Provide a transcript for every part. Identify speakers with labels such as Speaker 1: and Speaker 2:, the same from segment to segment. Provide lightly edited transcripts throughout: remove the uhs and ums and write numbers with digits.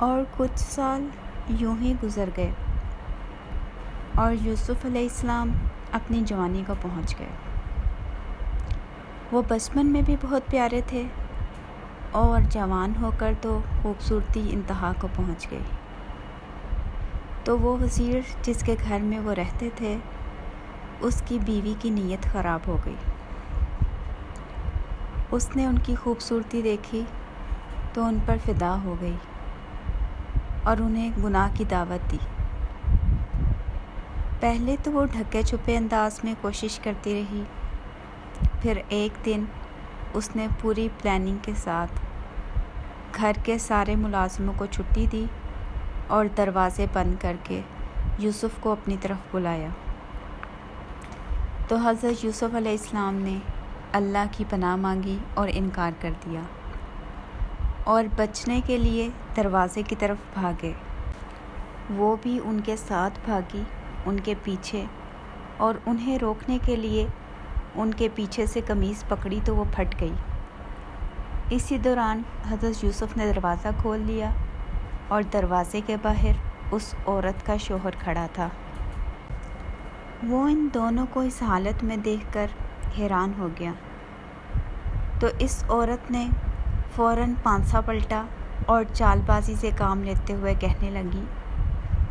Speaker 1: اور کچھ سال یوں ہی گزر گئے اور یوسف علیہ السلام اپنی جوانی کو پہنچ گئے۔ وہ بچپن میں بھی بہت پیارے تھے اور جوان ہو کر تو خوبصورتی انتہا کو پہنچ گئی۔ تو وہ وزیر جس کے گھر میں وہ رہتے تھے، اس کی بیوی کی نیت خراب ہو گئی۔ اس نے ان کی خوبصورتی دیکھی تو ان پر فدا ہو گئی اور انہیں گناہ کی دعوت دی۔ پہلے تو وہ ڈھکے چھپے انداز میں کوشش کرتی رہی، پھر ایک دن اس نے پوری پلاننگ کے ساتھ گھر کے سارے ملازموں کو چھٹی دی اور دروازے بند کر کے یوسف کو اپنی طرف بلایا۔ تو حضرت یوسف علیہ السلام نے اللہ کی پناہ مانگی اور انکار کر دیا اور بچنے کے لیے دروازے کی طرف بھاگے۔ وہ بھی ان کے ساتھ بھاگی، ان کے پیچھے، اور انہیں روکنے کے لیے ان کے پیچھے سے قمیص پکڑی تو وہ پھٹ گئی۔ اسی دوران حضرت یوسف نے دروازہ کھول لیا اور دروازے کے باہر اس عورت کا شوہر کھڑا تھا۔ وہ ان دونوں کو اس حالت میں دیکھ کر حیران ہو گیا۔ تو اس عورت نے فوراً پانسا پلٹا اور چال بازی سے کام لیتے ہوئے کہنے لگی،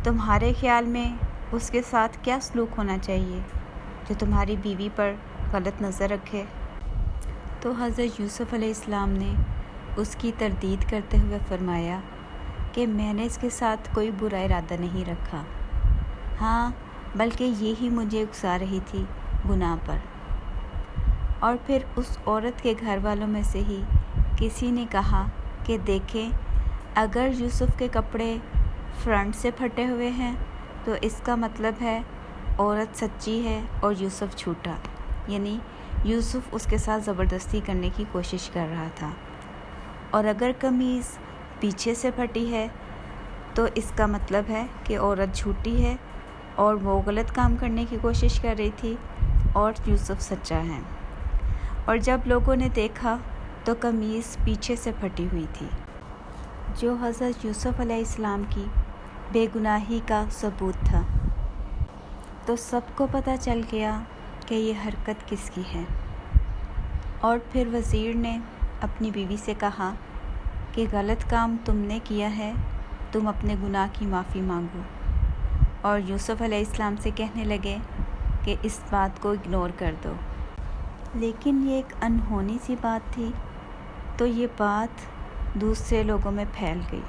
Speaker 1: تمہارے خیال میں اس کے ساتھ کیا سلوک ہونا چاہیے جو تمہاری بیوی پر غلط نظر رکھے؟ تو حضرت یوسف علیہ السلام نے اس کی تردید کرتے ہوئے فرمایا کہ میں نے اس کے ساتھ کوئی برا ارادہ نہیں رکھا، ہاں بلکہ یہی مجھے اکسا رہی تھی گناہ پر۔ اور پھر اس عورت کے گھر والوں میں سے ہی کسی نے کہا کہ دیکھیں، اگر یوسف کے کپڑے فرنٹ سے پھٹے ہوئے ہیں تو اس کا مطلب ہے عورت سچی ہے اور یوسف جھوٹا، یعنی یوسف اس کے ساتھ زبردستی کرنے کی کوشش کر رہا تھا۔ اور اگر قمیض پیچھے سے پھٹی ہے تو اس کا مطلب ہے کہ عورت جھوٹی ہے اور وہ غلط کام کرنے کی کوشش کر رہی تھی اور یوسف سچا ہے۔ اور جب لوگوں نے دیکھا تو قمیض پیچھے سے پھٹی ہوئی تھی، جو حضرت یوسف علیہ السلام کی بے گناہی کا ثبوت تھا۔ تو سب کو پتہ چل گیا کہ یہ حرکت کس کی ہے۔ اور پھر وزیر نے اپنی بیوی سے کہا کہ غلط کام تم نے کیا ہے، تم اپنے گناہ کی معافی مانگو۔ اور یوسف علیہ السلام سے کہنے لگے کہ اس بات کو اگنور کر دو۔ لیکن یہ ایک انہونی سی بات تھی، تو یہ بات دوسرے لوگوں میں پھیل گئی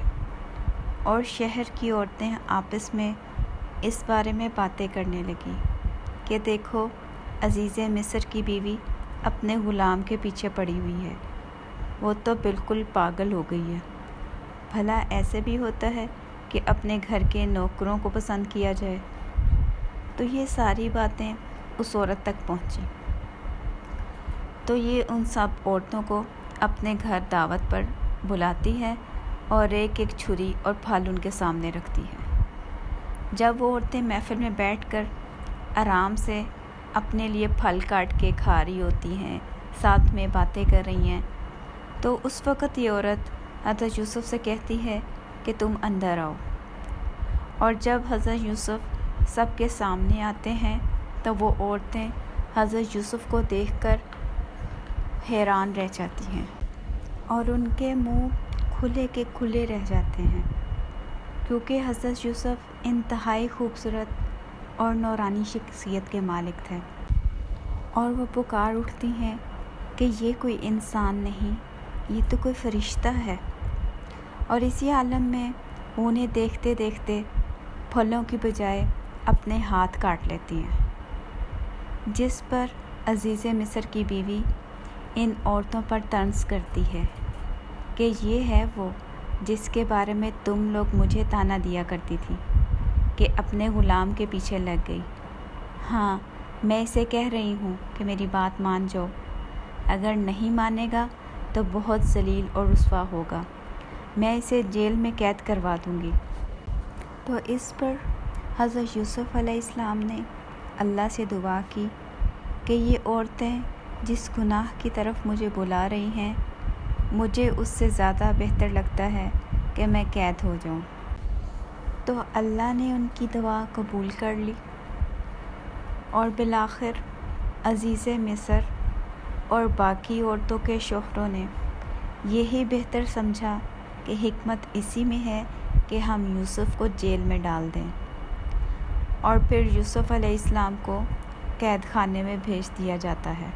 Speaker 1: اور شہر کی عورتیں آپس میں اس بارے میں باتیں کرنے لگیں کہ دیکھو، عزیز مصر کی بیوی اپنے غلام کے پیچھے پڑی ہوئی ہے، وہ تو بالکل پاگل ہو گئی ہے۔ بھلا ایسے بھی ہوتا ہے کہ اپنے گھر کے نوکروں کو پسند کیا جائے؟ تو یہ ساری باتیں اس عورت تک پہنچی۔ تو یہ ان سب عورتوں کو اپنے گھر دعوت پر بلاتی ہے اور ایک ایک چھری اور پھل ان کے سامنے رکھتی ہے۔ جب وہ عورتیں محفل میں بیٹھ کر آرام سے اپنے لیے پھل کاٹ کے کھا رہی ہوتی ہیں، ساتھ میں باتیں کر رہی ہیں، تو اس وقت یہ عورت حضرت یوسف سے کہتی ہے کہ تم اندر آؤ۔ اور جب حضرت یوسف سب کے سامنے آتے ہیں تو وہ عورتیں حضرت یوسف کو دیکھ کر حیران رہ جاتی ہیں اور ان کے منہ کھلے کے کھلے رہ جاتے ہیں، کیونکہ حضرت یوسف انتہائی خوبصورت اور نورانی شخصیت کے مالک تھے۔ اور وہ پکار اٹھتی ہیں کہ یہ کوئی انسان نہیں، یہ تو کوئی فرشتہ ہے۔ اور اسی عالم میں انہیں دیکھتے دیکھتے پھلوں کی بجائے اپنے ہاتھ کاٹ لیتی ہیں، جس پر عزیز مصر کی بیوی ان عورتوں پر طنز کرتی ہے کہ یہ ہے وہ جس کے بارے میں تم لوگ مجھے طعنہ دیا کرتی تھی کہ اپنے غلام کے پیچھے لگ گئی۔ ہاں، میں اسے کہہ رہی ہوں کہ میری بات مان جاؤ، اگر نہیں مانے گا تو بہت ذلیل اور رسوا ہوگا، میں اسے جیل میں قید کروا دوں گی۔ تو اس پر حضرت یوسف علیہ السلام نے اللہ سے دعا کی کہ یہ عورتیں جس گناہ کی طرف مجھے بلا رہی ہیں، مجھے اس سے زیادہ بہتر لگتا ہے کہ میں قید ہو جاؤں۔ تو اللہ نے ان کی دعا قبول کر لی اور بالآخر عزیز مصر اور باقی عورتوں کے شوہروں نے یہی بہتر سمجھا کہ حکمت اسی میں ہے کہ ہم یوسف کو جیل میں ڈال دیں، اور پھر یوسف علیہ السلام کو قید خانے میں بھیج دیا جاتا ہے۔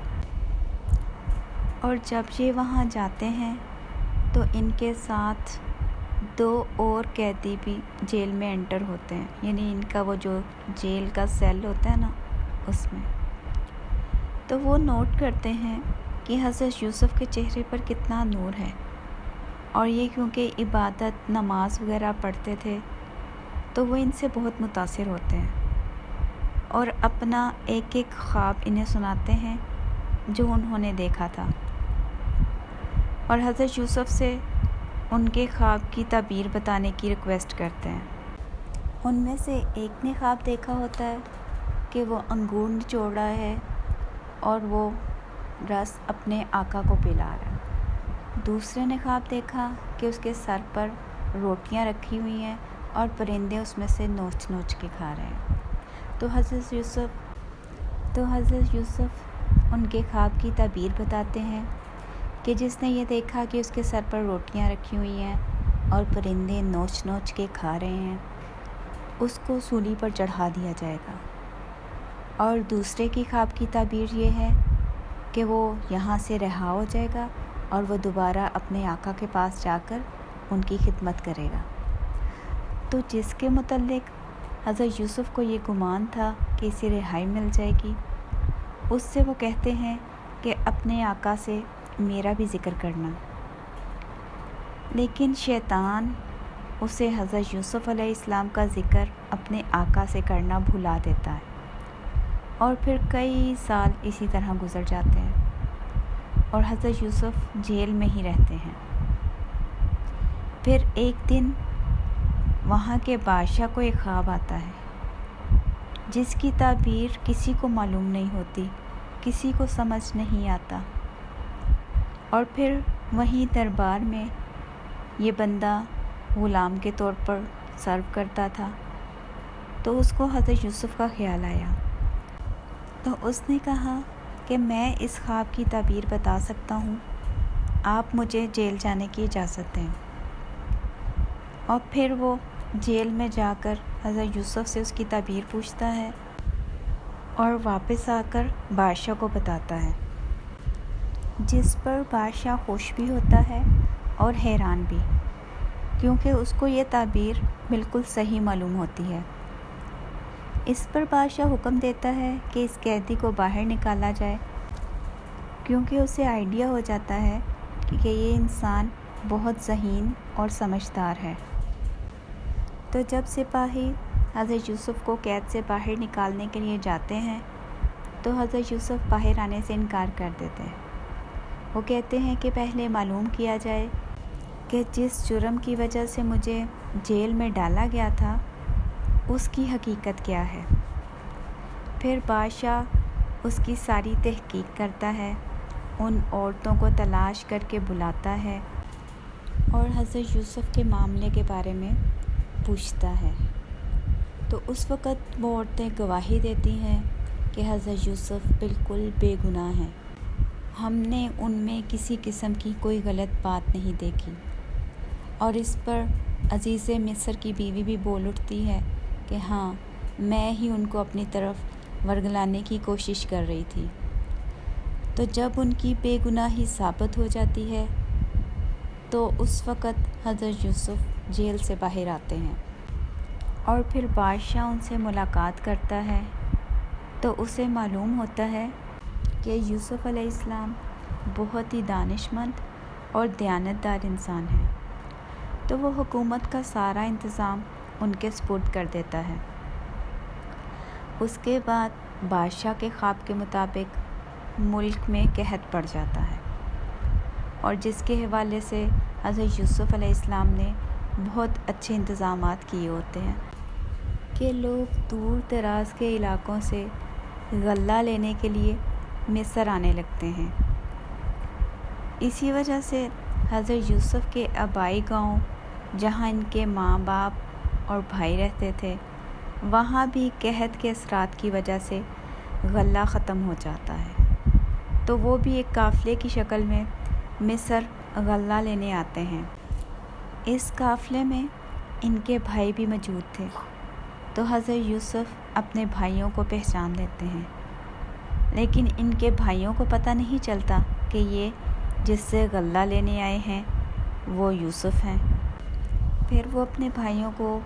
Speaker 1: اور جب یہ وہاں جاتے ہیں تو ان کے ساتھ 2 اور قیدی بھی جیل میں انٹر ہوتے ہیں، یعنی ان کا وہ جو جیل کا سیل ہوتا ہے نا، اس میں۔ تو وہ نوٹ کرتے ہیں کہ حضرت یوسف کے چہرے پر کتنا نور ہے، اور یہ کیونکہ عبادت نماز وغیرہ پڑھتے تھے تو وہ ان سے بہت متاثر ہوتے ہیں اور اپنا ایک ایک خواب انہیں سناتے ہیں جو انہوں نے دیکھا تھا، اور حضرت یوسف سے ان کے خواب کی تعبیر بتانے کی ریکویسٹ کرتے ہیں۔ ان میں سے ایک نے خواب دیکھا ہوتا ہے کہ وہ انگور نچوڑ رہا ہے اور وہ رس اپنے آقا کو پلا رہا ہے۔ دوسرے نے خواب دیکھا کہ اس کے سر پر روٹیاں رکھی ہوئی ہیں اور پرندے اس میں سے نوچ نوچ کے کھا رہے ہیں۔ تو حضرت یوسف ان کے خواب کی تعبیر بتاتے ہیں کہ جس نے یہ دیکھا کہ اس کے سر پر روٹیاں رکھی ہوئی ہیں اور پرندے نوچ نوچ کے کھا رہے ہیں، اس کو سولی پر چڑھا دیا جائے گا۔ اور دوسرے کی خواب کی تعبیر یہ ہے کہ وہ یہاں سے رہا ہو جائے گا اور وہ دوبارہ اپنے آقا کے پاس جا کر ان کی خدمت کرے گا۔ تو جس کے متعلق حضرت یوسف کو یہ گمان تھا کہ اسے رہائی مل جائے گی، اس سے وہ کہتے ہیں کہ اپنے آقا سے میرا بھی ذکر کرنا۔ لیکن شیطان اسے حضرت یوسف علیہ السلام کا ذکر اپنے آقا سے کرنا بھلا دیتا ہے، اور پھر کئی سال اسی طرح گزر جاتے ہیں اور حضرت یوسف جیل میں ہی رہتے ہیں۔ پھر ایک دن وہاں کے بادشاہ کو ایک خواب آتا ہے جس کی تعبیر کسی کو معلوم نہیں ہوتی، کسی کو سمجھ نہیں آتا، اور پھر وہیں دربار میں یہ بندہ غلام کے طور پر سرو کرتا تھا۔ تو اس کو حضرت یوسف کا خیال آیا، تو اس نے کہا کہ میں اس خواب کی تعبیر بتا سکتا ہوں، آپ مجھے جیل جانے کی اجازت دیں۔ اور پھر وہ جیل میں جا کر حضرت یوسف سے اس کی تعبیر پوچھتا ہے اور واپس آ کر بادشاہ کو بتاتا ہے، جس پر بادشاہ خوش بھی ہوتا ہے اور حیران بھی، کیونکہ اس کو یہ تعبیر بالکل صحیح معلوم ہوتی ہے۔ اس پر بادشاہ حکم دیتا ہے کہ اس قیدی کو باہر نکالا جائے، کیونکہ اسے آئیڈیا ہو جاتا ہے کہ یہ انسان بہت ذہین اور سمجھدار ہے۔ تو جب سپاہی حضرت یوسف کو قید سے باہر نکالنے کے لیے جاتے ہیں تو حضرت یوسف باہر آنے سے انکار کر دیتے ہیں۔ وہ کہتے ہیں کہ پہلے معلوم کیا جائے کہ جس جرم کی وجہ سے مجھے جیل میں ڈالا گیا تھا اس کی حقیقت کیا ہے۔ پھر بادشاہ اس کی ساری تحقیق کرتا ہے، ان عورتوں کو تلاش کر کے بلاتا ہے اور حضرت یوسف کے معاملے کے بارے میں پوچھتا ہے۔ تو اس وقت وہ عورتیں گواہی دیتی ہیں کہ حضرت یوسف بالکل بے گناہ ہیں، ہم نے ان میں کسی قسم کی کوئی غلط بات نہیں دیکھی۔ اور اس پر عزیز مصر کی بیوی بھی بول اٹھتی ہے کہ ہاں، میں ہی ان کو اپنی طرف ورگلانے کی کوشش کر رہی تھی۔ تو جب ان کی بے گناہی ثابت ہو جاتی ہے تو اس وقت حضرت یوسف جیل سے باہر آتے ہیں، اور پھر بادشاہ ان سے ملاقات کرتا ہے تو اسے معلوم ہوتا ہے کہ یوسف علیہ السلام بہت ہی دانش مند اور دیانتدار انسان ہیں۔ تو وہ حکومت کا سارا انتظام ان کے سپرد کر دیتا ہے۔ اس کے بعد بادشاہ کے خواب کے مطابق ملک میں قحط پڑ جاتا ہے، اور جس کے حوالے سے حضرت یوسف علیہ السلام نے بہت اچھے انتظامات کیے ہوتے ہیں کہ لوگ دور دراز کے علاقوں سے غلہ لینے کے لیے مصر آنے لگتے ہیں۔ اسی وجہ سے حضرت یوسف کے آبائی گاؤں جہاں ان کے ماں باپ اور بھائی رہتے تھے، وہاں بھی قحط کے اثرات کی وجہ سے غلہ ختم ہو جاتا ہے، تو وہ بھی ایک قافلے کی شکل میں مصر غلہ لینے آتے ہیں۔ اس قافلے میں ان کے بھائی بھی موجود تھے، تو حضرت یوسف اپنے بھائیوں کو پہچان لیتے ہیں، لیکن ان کے بھائیوں کو پتہ نہیں چلتا کہ یہ جس سے غلہ لینے آئے ہیں وہ یوسف ہیں۔ پھر وہ اپنے بھائیوں کو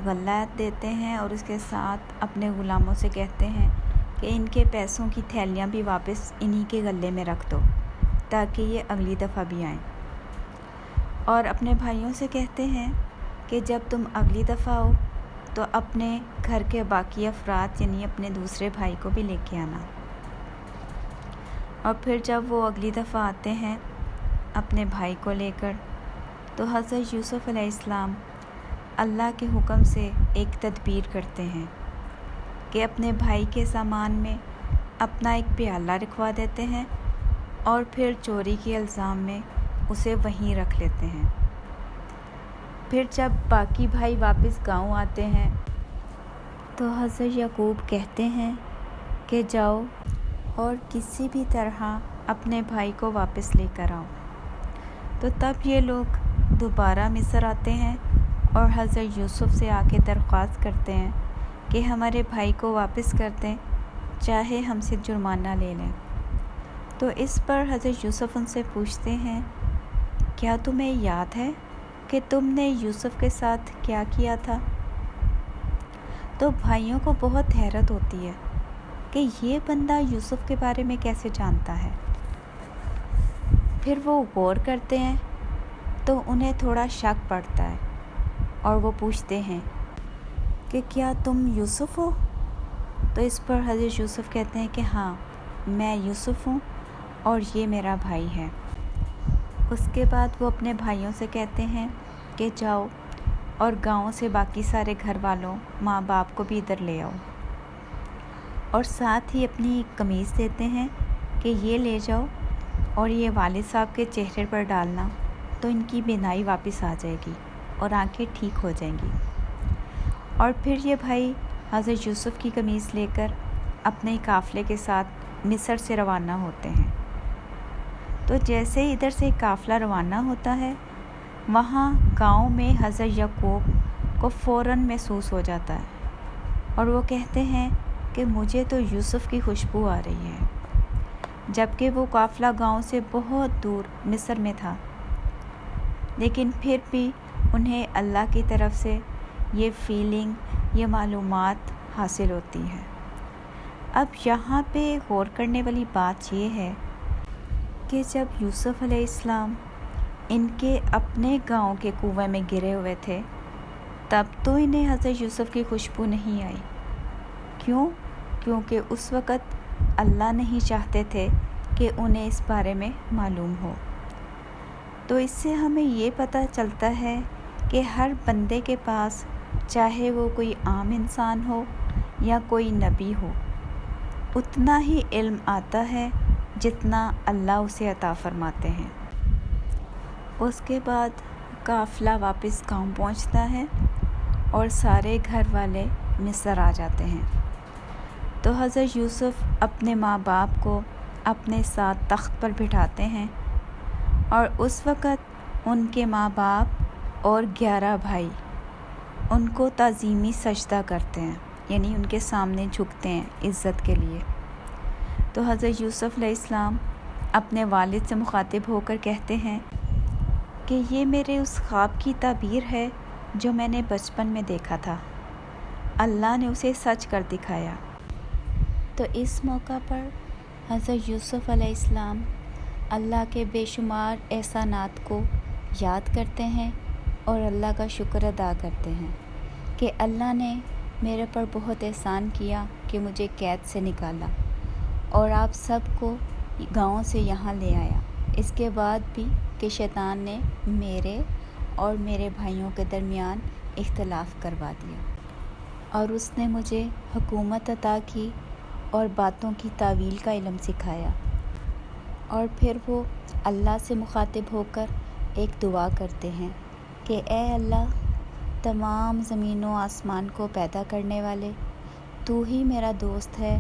Speaker 1: غلہ دیتے ہیں اور اس کے ساتھ اپنے غلاموں سے کہتے ہیں کہ ان کے پیسوں کی تھیلیاں بھی واپس انہی کے غلے میں رکھ دو تاکہ یہ اگلی دفعہ بھی آئیں، اور اپنے بھائیوں سے کہتے ہیں کہ جب تم اگلی دفعہ آؤ تو اپنے گھر کے باقی افراد یعنی اپنے دوسرے بھائی کو بھی لے کے آنا۔ اور پھر جب وہ اگلی دفعہ آتے ہیں اپنے بھائی کو لے کر، تو حضرت یوسف علیہ السلام اللہ کے حکم سے ایک تدبیر کرتے ہیں کہ اپنے بھائی کے سامان میں اپنا ایک پیالہ رکھوا دیتے ہیں اور پھر چوری کے الزام میں اسے وہیں رکھ لیتے ہیں۔ پھر جب باقی بھائی واپس گاؤں آتے ہیں تو حضرت یعقوب کہتے ہیں کہ جاؤ اور کسی بھی طرح اپنے بھائی کو واپس لے کر آؤ۔ تو تب یہ لوگ دوبارہ مصر آتے ہیں اور حضرت یوسف سے آ کے درخواست کرتے ہیں کہ ہمارے بھائی کو واپس کر دیں، چاہے ہم سے جرمانہ لے لیں۔ تو اس پر حضرت یوسف ان سے پوچھتے ہیں، کیا تمہیں یاد ہے کہ تم نے یوسف کے ساتھ کیا کیا تھا؟ تو بھائیوں کو بہت حیرت ہوتی ہے کہ یہ بندہ یوسف کے بارے میں کیسے جانتا ہے۔ پھر وہ غور کرتے ہیں تو انہیں تھوڑا شک پڑتا ہے اور وہ پوچھتے ہیں کہ کیا تم یوسف ہو؟ تو اس پر حضرت یوسف کہتے ہیں کہ ہاں، میں یوسف ہوں اور یہ میرا بھائی ہے۔ اس کے بعد وہ اپنے بھائیوں سے کہتے ہیں کہ جاؤ اور گاؤں سے باقی سارے گھر والوں ماں باپ کو بھی ادھر لے آؤ، اور ساتھ ہی اپنی قمیض دیتے ہیں کہ یہ لے جاؤ اور یہ والد صاحب کے چہرے پر ڈالنا تو ان کی بینائی واپس آ جائے گی اور آنکھیں ٹھیک ہو جائیں گی۔ اور پھر یہ بھائی حضرت یوسف کی قمیض لے کر اپنے قافلے کے ساتھ مصر سے روانہ ہوتے ہیں۔ تو جیسے ہی ادھر سے قافلہ روانہ ہوتا ہے، وہاں گاؤں میں حضرت یعقوب کو فوراً محسوس ہو جاتا ہے اور وہ کہتے ہیں کہ مجھے تو یوسف کی خوشبو آ رہی ہے، جبکہ وہ قافلہ گاؤں سے بہت دور مصر میں تھا، لیکن پھر بھی انہیں اللہ کی طرف سے یہ فیلنگ، یہ معلومات حاصل ہوتی ہے۔ اب یہاں پہ غور کرنے والی بات یہ ہے کہ جب یوسف علیہ السلام ان کے اپنے گاؤں کے کنویں میں گرے ہوئے تھے، تب تو انہیں حضرت یوسف کی خوشبو نہیں آئی۔ کیوں؟ کیونکہ اس وقت اللہ نہیں چاہتے تھے کہ انہیں اس بارے میں معلوم ہو۔ تو اس سے ہمیں یہ پتہ چلتا ہے کہ ہر بندے کے پاس، چاہے وہ کوئی عام انسان ہو یا کوئی نبی ہو، اتنا ہی علم آتا ہے جتنا اللہ اسے عطا فرماتے ہیں۔ اس کے بعد قافلہ واپس گاؤں پہنچتا ہے اور سارے گھر والے مصر آ جاتے ہیں۔ تو حضرت یوسف اپنے ماں باپ کو اپنے ساتھ تخت پر بٹھاتے ہیں، اور اس وقت ان کے ماں باپ اور 11 بھائی ان کو تعظیمی سجدہ کرتے ہیں، یعنی ان کے سامنے جھکتے ہیں عزت کے لیے۔ تو حضرت یوسف علیہ السلام اپنے والد سے مخاطب ہو کر کہتے ہیں کہ یہ میرے اس خواب کی تعبیر ہے جو میں نے بچپن میں دیکھا تھا، اللہ نے اسے سچ کر دکھایا۔ تو اس موقع پر حضرت یوسف علیہ السلام اللہ کے بے شمار احسانات کو یاد کرتے ہیں اور اللہ کا شکر ادا کرتے ہیں کہ اللہ نے میرے پر بہت احسان کیا کہ مجھے قید سے نکالا اور آپ سب کو گاؤں سے یہاں لے آیا، اس کے بعد بھی کہ شیطان نے میرے اور میرے بھائیوں کے درمیان اختلاف کروا دیا، اور اس نے مجھے حکومت عطا کی اور باتوں کی تاویل کا علم سکھایا۔ اور پھر وہ اللہ سے مخاطب ہو کر ایک دعا کرتے ہیں کہ اے اللہ، تمام زمین و آسمان کو پیدا کرنے والے، تو ہی میرا دوست ہے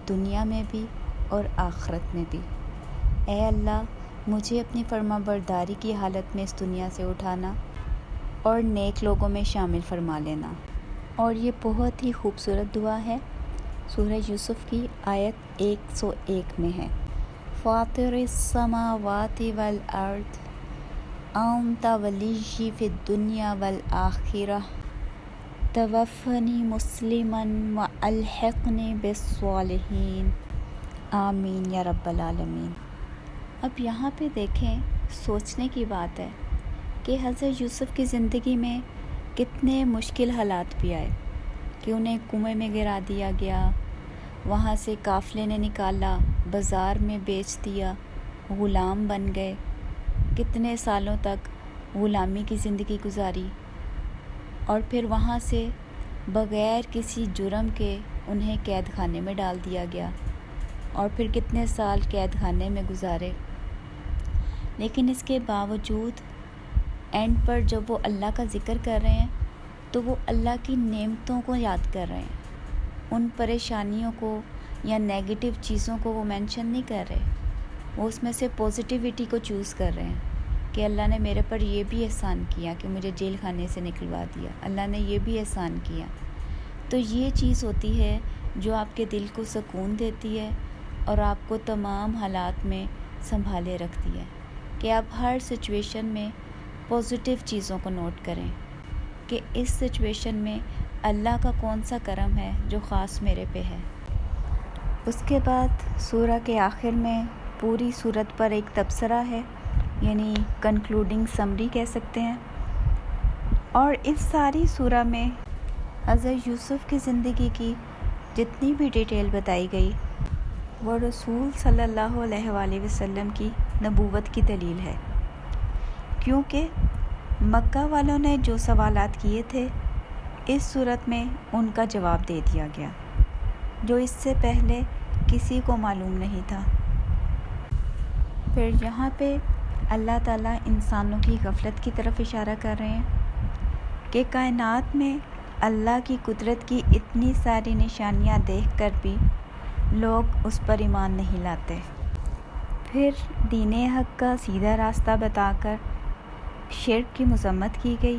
Speaker 1: دنیا میں بھی اور آخرت میں بھی۔ اے اللہ، مجھے اپنی فرما برداری کی حالت میں اس دنیا سے اٹھانا اور نیک لوگوں میں شامل فرما لینا۔ اور یہ بہت ہی خوبصورت دعا ہے، سورہ یوسف کی آیت 101 میں ہے۔ فاطر السماوات والارض انت ولی فی الدنیا والآخرہ توفنی مسلما والحقنی بالصالحین آمین یا رب العالمین۔ اب یہاں پہ دیکھیں، سوچنے کی بات ہے کہ حضرت یوسف کی زندگی میں کتنے مشکل حالات بھی آئے کہ انہیں کنویں میں گرا دیا گیا، وہاں سے قافلے نے نکالا، بازار میں بیچ دیا، غلام بن گئے، کتنے سالوں تک غلامی کی زندگی گزاری، اور پھر وہاں سے بغیر کسی جرم کے انہیں قید خانے میں ڈال دیا گیا، اور پھر کتنے سال قید خانے میں گزارے۔ لیکن اس کے باوجود اینڈ پر جب وہ اللہ کا ذکر کر رہے ہیں تو وہ اللہ کی نعمتوں کو یاد کر رہے ہیں، ان پریشانیوں کو یا نیگیٹو چیزوں کو وہ مینشن نہیں کر رہے، وہ اس میں سے پازیٹیوٹی کو چوز کر رہے ہیں کہ اللہ نے میرے پر یہ بھی احسان کیا کہ مجھے جیل خانے سے نکلوا دیا، اللہ نے یہ بھی احسان کیا۔ تو یہ چیز ہوتی ہے جو آپ کے دل کو سکون دیتی ہے اور آپ کو تمام حالات میں سنبھالے رکھتی ہے کہ آپ ہر سچویشن میں پازیٹیو چیزوں کو نوٹ کریں کہ اس سچویشن میں اللہ کا کون سا کرم ہے جو خاص میرے پہ ہے۔ اس کے بعد سورہ کے آخر میں پوری سورت پر ایک تبصرہ ہے، یعنی کنکلوڈنگ سمری کہہ سکتے ہیں، اور اس ساری سورہ میں حضرت یوسف کی زندگی کی جتنی بھی ڈیٹیل بتائی گئی وہ رسول صلی اللہ علیہ وآلہ وسلم کی نبوت کی دلیل ہے، کیونکہ مکہ والوں نے جو سوالات کیے تھے اس صورت میں ان کا جواب دے دیا گیا، جو اس سے پہلے کسی کو معلوم نہیں تھا۔ پھر یہاں پہ اللہ تعالیٰ انسانوں کی غفلت کی طرف اشارہ کر رہے ہیں کہ کائنات میں اللہ کی قدرت کی اتنی ساری نشانیاں دیکھ کر بھی لوگ اس پر ایمان نہیں لاتے۔ پھر دین حق کا سیدھا راستہ بتا کر شرک کی مذمت کی گئی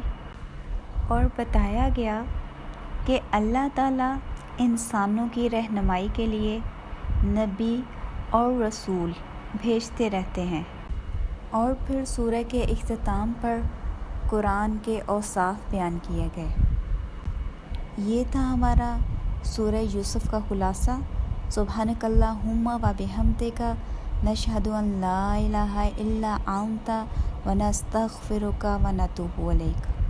Speaker 1: اور بتایا گیا کہ اللہ تعالیٰ انسانوں کی رہنمائی کے لیے نبی اور رسول بھیجتے رہتے ہیں۔ اور پھر سورہ کے اختتام پر قرآن کے اوصاف بیان کیے گئے۔ یہ تھا ہمارا سورہ یوسف کا خلاصہ۔ سبحانک اللہم و بحمدک نشہد ان لا الہ الا انت ونستغفرک ونتوب الیک۔